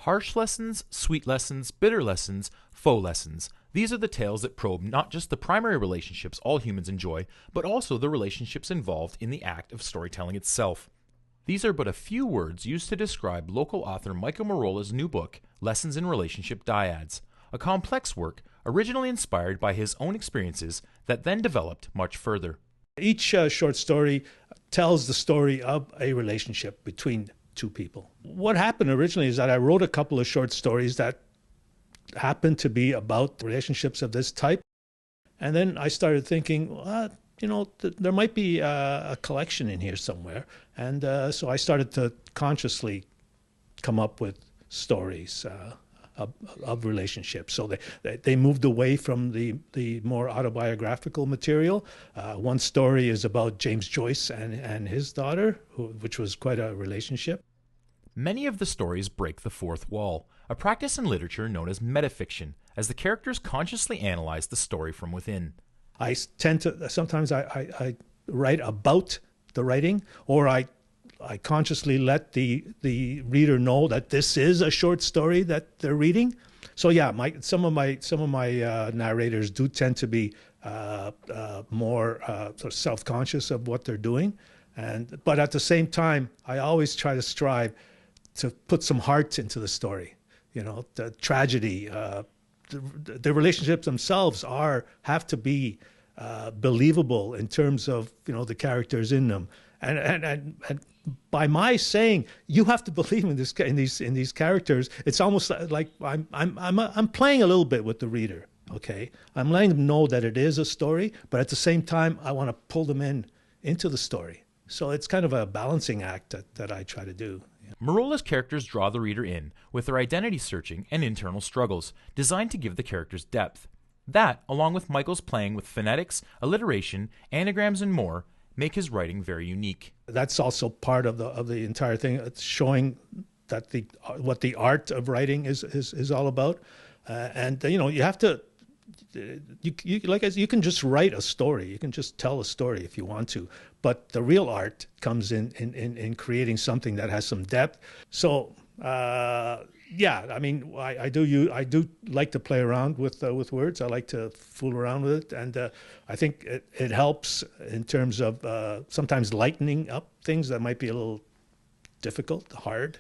Harsh lessons, sweet lessons, bitter lessons, faux lessons. These are the tales that probe not just the primary relationships all humans enjoy, but also the relationships involved in the act of storytelling itself. These are but a few words used to describe local author Michael Mirolla's new book, Lessons in Relationship Dyads, a complex work originally inspired by his own experiences that then developed much further. Each short story tells the story of a relationship between two people. What happened originally is that I wrote a couple of short stories that happened to be about relationships of this type. And then I started thinking, well, there might be a collection in here somewhere. And so I started to consciously come up with stories of relationships. So they moved away from the more autobiographical material. One story is about James Joyce and his daughter, which was quite a relationship. Many of the stories break the fourth wall, a practice in literature known as metafiction, as the characters consciously analyze the story from within. I tend to, sometimes I write about the writing, or I consciously let the reader know that this is a short story that they're reading. So yeah, some of my narrators do tend to be more sort of self-conscious of what they're doing, but at the same time, I always try to strive to put some heart into the story. The tragedy, the relationships themselves have to be believable in terms of the characters in them, and by my saying you have to believe in these characters, it's almost like I'm playing a little bit with the reader. Okay, I'm letting them know that it is a story, but at the same time I want to pull them into the story. So it's kind of a balancing act that I try to do. Mirolla's characters draw the reader in with their identity searching and internal struggles, designed to give the characters depth. That, along with Michael's playing with phonetics, alliteration, anagrams, and more, make his writing very unique. That's also part of the entire thing. It's showing that what the art of writing is all about, and you have to. You can just write a story. You can just tell a story if you want to, but the real art comes in creating something that has some depth. So yeah, I mean, I do like to play around with words. I like to fool around with it, and I think it helps in terms of sometimes lightening up things that might be a little difficult, hard.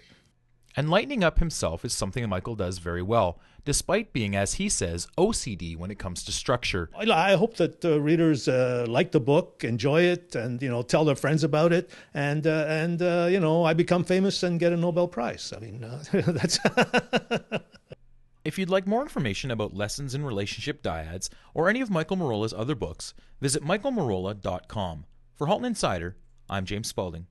And lightening up himself is something that Michael does very well, despite being, as he says, OCD when it comes to structure. I hope that readers like the book, enjoy it, and tell their friends about it, and I become famous and get a Nobel Prize. I mean, that's. If you'd like more information about Lessons in Relationship Dyads or any of Michael Mirolla's other books, visit michaelmirolla.com. For Halton Insider, I'm James Spalding.